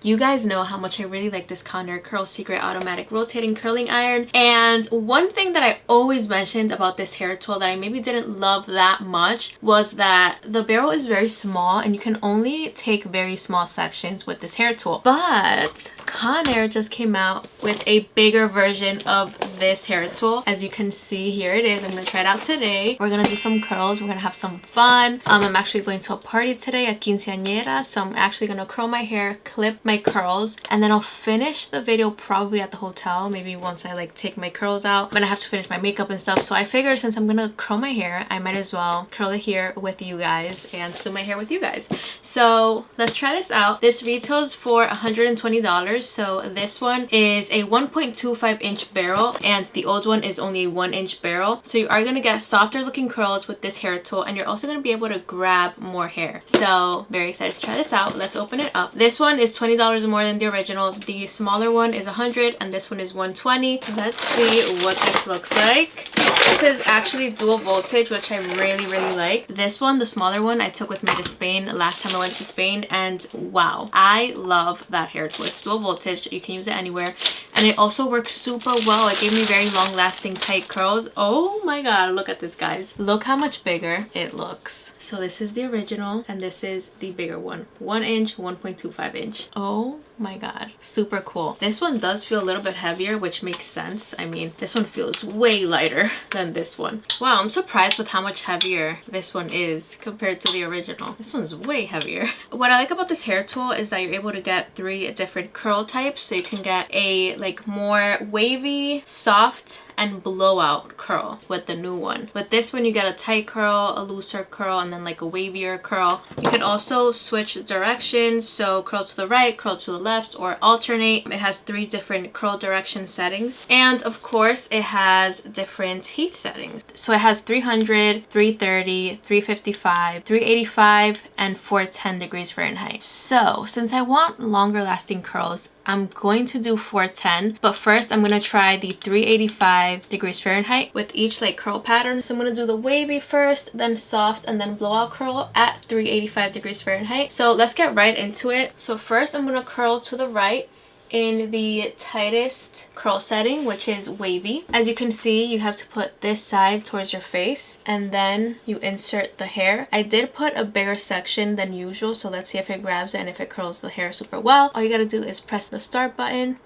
You guys know how much I really like this Conair Curl Secret Automatic Rotating Curling Iron. And one thing that I always mentioned about this hair tool that I maybe didn't love that much was that the barrel is very small and you can only take very small sections with this hair tool. But Conair just came out with a bigger version of this hair tool. As you can see, here it is. I'm going to try it out today. We're going to do some curls. We're going to have some fun. I'm actually going to a party today, a quinceañera. So I'm actually going to curl my hair, clip my curls, and then I'll finish the video probably at the hotel. Maybe once I like take my curls out, but I have to finish my makeup and stuff. So I figured since I'm gonna curl my hair, I might as well curl it here with you guys and do my hair with you guys. So let's try this out. This retails for $120. So this one is a 1.25 inch barrel and the old one is only a 1 inch barrel. So you are gonna get softer looking curls with this hair tool, and you're also gonna be able to grab more hair. So very excited to try this out. Let's open it up. This one is $20 more than the original. The smaller one is $100 and this one is $120. Let's see what this looks like. This is actually dual voltage, which I really like. This one, the smaller one, I took with me to Spain last time I went to Spain, and wow, I love that hair tool. It's dual voltage. You can use it anywhere, and it also works super well. It gave me very long lasting tight curls. Oh my god, look at this, guys. Look how much bigger it looks. So this is the original and this is the bigger one. 1 inch, 1.25 inch. Oh my god, super cool. This one does feel a little bit heavier, which makes sense. I mean, this one feels way lighter than this one. Wow, I'm surprised with how much heavier this one is compared to the original. This one's way heavier. What I like about this hair tool is that you're able to get 3 different curl types. So you can get a like more wavy, soft, and blowout curl with the new one. With this one, you get a tight curl, a looser curl, and then like a wavier curl. You can also switch directions, so curl to the right, curl to the left, or alternate. It has 3 different curl direction settings, and of course it has different heat settings. So it has 300, 330, 355, 385, and 410 degrees Fahrenheit. So since I want longer lasting curls, I'm going to do 410, but first I'm going to try the 385 degrees Fahrenheit with each like curl pattern. So I'm going to do the wavy first, then soft, and then blowout curl at 385 degrees Fahrenheit. So let's get right into it. So first I'm going to curl to the right in the tightest curl setting, which is wavy. As you can see, you have to put this side towards your face and then you insert the hair. I did put a bigger section than usual, so let's see if it grabs it and if it curls the hair super well. All you gotta do is press the start button.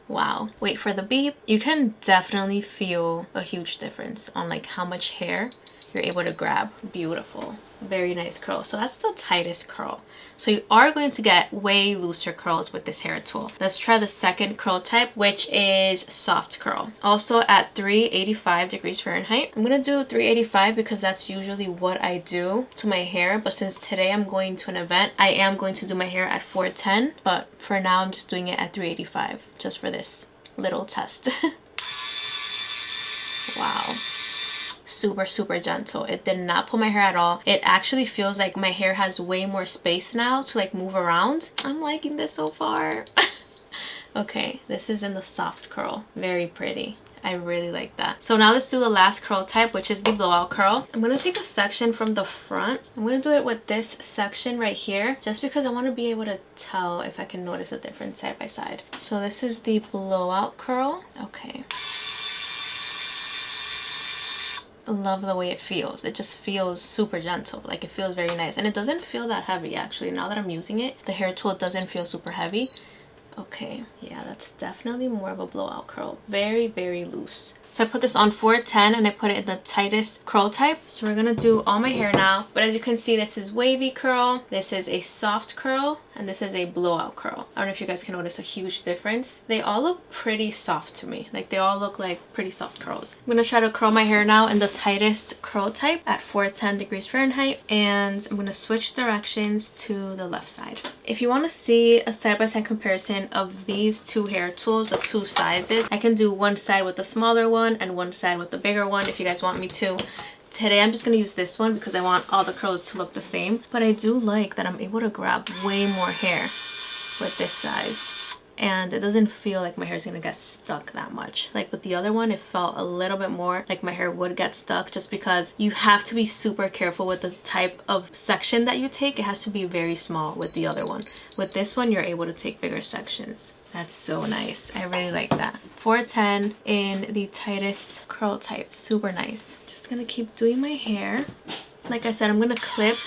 Wow. Wait for the beep. You can definitely feel a huge difference on like how much hair you're able to grab. Beautiful. Very nice curl. So that's the tightest curl. So you are going to get way looser curls with this hair tool. Let's try the second curl type, which is soft curl. Also at 385 degrees Fahrenheit. I'm going to do 385 because that's usually what I do to my hair. But since today I'm going to an event, I am going to do my hair at 410. But for now, I'm just doing it at 385 just for this little test. Wow. Super gentle. It did not pull my hair at all. It actually feels like my hair has way more space now to like move around. I'm liking this so far. Okay, this is in the soft curl. Very pretty. I really like that. So now let's do the last curl type, which is the blowout curl. I'm going to take a section from the front. I'm going to do it with this section right here, just because I want to be able to tell if I can notice a difference side by side. So this is the blowout curl. Okay. I love the way it feels. It just feels super gentle. Like it feels very nice. And it doesn't feel that heavy actually. Now that I'm using it, the hair tool doesn't feel super heavy. Okay, yeah, that's definitely more of a blowout curl. Very loose. So I put this on 410 and I put it in the tightest curl type. So we're gonna do all my hair now. But as you can see, this is wavy curl, this is a soft curl, and this is a blowout curl. I don't know if you guys can notice a huge difference. They all look pretty soft to me. Like they all look like pretty soft curls. I'm gonna try to curl my hair now in the tightest curl type at 410 degrees Fahrenheit. And I'm gonna switch directions to the left side. If you wanna see a side-by-side comparison of these 2 hair tools, the 2 sizes, I can do one side with the smaller one and one side with the bigger one if you guys want me to. Today I'm just going to use this one because I want all the curls to look the same, but I do like that I'm able to grab way more hair with this size. and it doesn't feel like my hair is gonna get stuck that much. Like with the other one, it felt a little bit more like my hair would get stuck, just because you have to be super careful with the type of section that you take. It has to be very small with the other one. With this one, you're able to take bigger sections. That's so nice. I really like that. 410 in the tightest curl type. Super nice. Just gonna keep doing my hair. Like I said, I'm gonna clip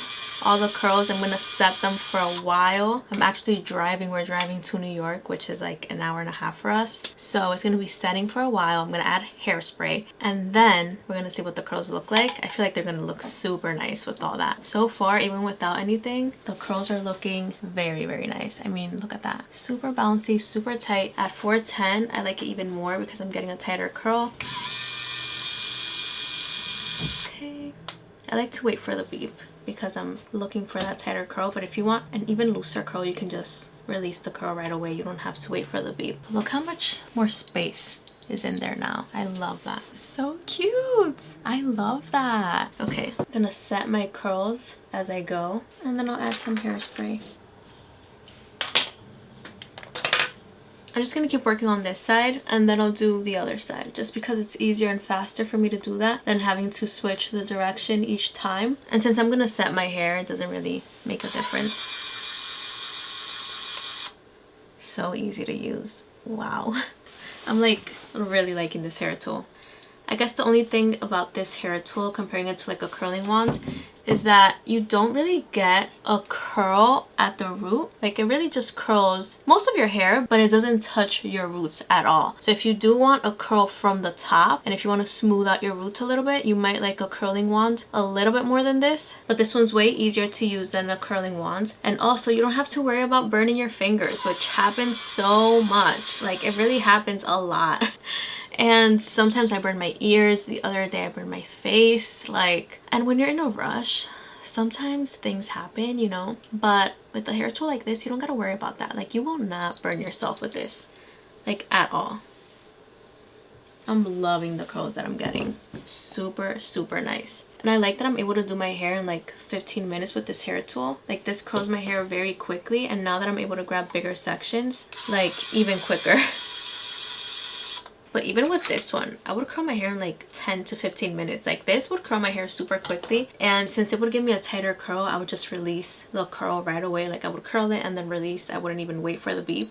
all the curls. I'm gonna set them for a while. I'm actually driving. We're driving to New York, which is like an hour and a half for us. So it's gonna be setting for a while. I'm gonna add hairspray, and then we're gonna see what the curls look like. I feel like they're gonna look super nice with all that. So far, even without anything, the curls are looking very, very nice. I mean, look at that. Super bouncy, super tight. At 410, I like it even more because I'm getting a tighter curl. Okay. I like to wait for the beep because I'm looking for that tighter curl, but if you want an even looser curl, you can just release the curl right away. You don't have to wait for the beep. Look how much more space is in there now. I love that. So cute. I love that. Okay, I'm gonna set my curls as I go, and then I'll add some hairspray. I'm just gonna keep working on this side, and then I'll do the other side, just because it's easier and faster for me to do that than having to switch the direction each time. And since I'm gonna set my hair, it doesn't really make a difference. So easy to use. Wow. I'm like really liking this hair tool. I guess the only thing about this hair tool, comparing it to like a curling wand, is that you don't really get a curl at the root. Like, it really just curls most of your hair, but it doesn't touch your roots at all. So if you do want a curl from the top, and if you want to smooth out your roots a little bit, you might like a curling wand a little bit more than this. But this one's way easier to use than a curling wand. And also, you don't have to worry about burning your fingers, which happens so much. Like, it really happens a lot. And sometimes I burn my ears. The other day I burned my face. Like, and when you're in a rush, sometimes things happen, you know. But with a hair tool like this, you don't gotta worry about that. Like, you will not burn yourself with this, like, at all. I'm loving the curls that I'm getting. Super, super nice. And I like that I'm able to do my hair in like 15 minutes with this hair tool. Like, this curls my hair very quickly, and now that I'm able to grab bigger sections, like, even quicker. But even with this one, I would curl my hair in like 10 to 15 minutes. Like, this would curl my hair super quickly. And since it would give me a tighter curl, I would just release the curl right away. Like, I would curl it and then release. I wouldn't even wait for the beep.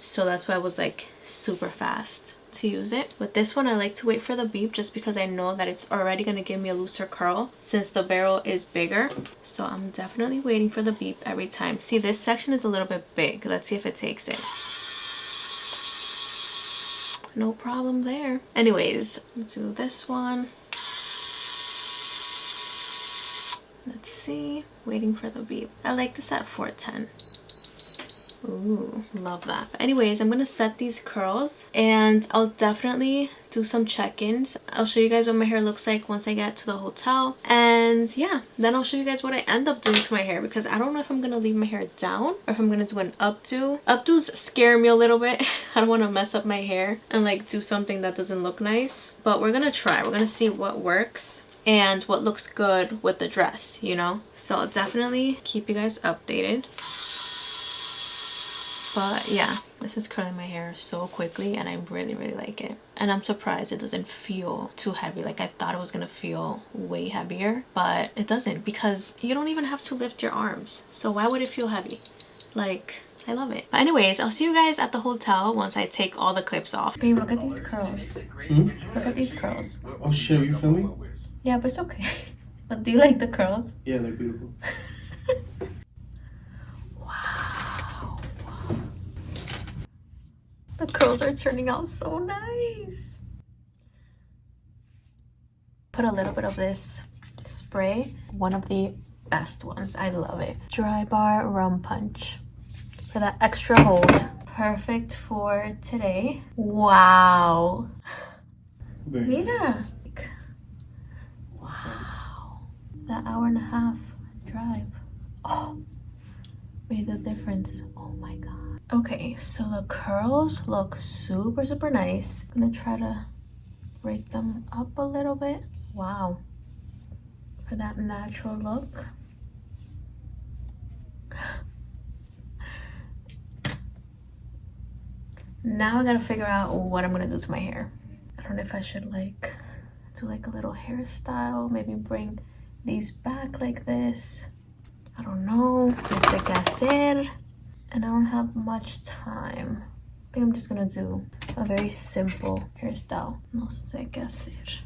So that's why I was like super fast to use it. With this one, I like to wait for the beep just because I know that it's already going to give me a looser curl since the barrel is bigger. So I'm definitely waiting for the beep every time. See, this section is a little bit big. Let's see if it takes it. No problem there. Anyways, let's do this one. Let's see. Waiting for the beep. I like this at 410. Ooh, love that. But anyways, I'm gonna set these curls, and I'll definitely do some check-ins. I'll show you guys what my hair looks like once I get to the hotel, and yeah, then I'll show you guys what I end up doing to my hair, because I don't know if I'm gonna leave my hair down or if I'm gonna do an updo. Updos scare me a little bit. I don't want to mess up my hair and like do something that doesn't look nice, but we're gonna try. We're gonna see what works and what looks good with the dress, you know. So I'll definitely keep you guys updated. But yeah, this is curling my hair so quickly, and I really, really like it. And I'm surprised it doesn't feel too heavy. Like, I thought it was gonna feel way heavier, but it doesn't, because you don't even have to lift your arms. So why would it feel heavy? Like, I love it. But anyways, I'll see you guys at the hotel once I take all the clips off. Babe, look at these curls. Look at these curls. Oh shit, are you filming? Yeah, but it's okay. But do you like the curls? Yeah, they're beautiful. The curls are turning out so nice. Put a little bit of this spray, one of the best ones. I love it. Drybar Rum Punch for that extra hold. Perfect for today. Wow. Very nice. Wow. That hour and a half drive. Oh, made the difference. Oh my god. Okay, so the curls look super, super nice. I'm gonna try to break them up a little bit. Wow. For that natural look. Now I gotta figure out what I'm gonna do to my hair. I don't know if I should like do like a little hairstyle, maybe bring these back like this. I don't know. No sé qué hacer. And I don't have much time. I think I'm just gonna do a very simple hairstyle. No sé qué hacer.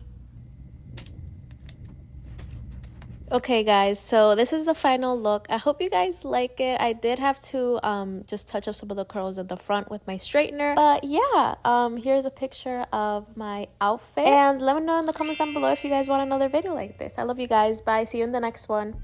Okay guys, so this is the final look. I hope you guys like it. I did have to just touch up some of the curls in the front with my straightener, but yeah, here's a picture of my outfit, and let me know in the comments down below if you guys want another video like this. I love you guys. Bye. See you in the next one.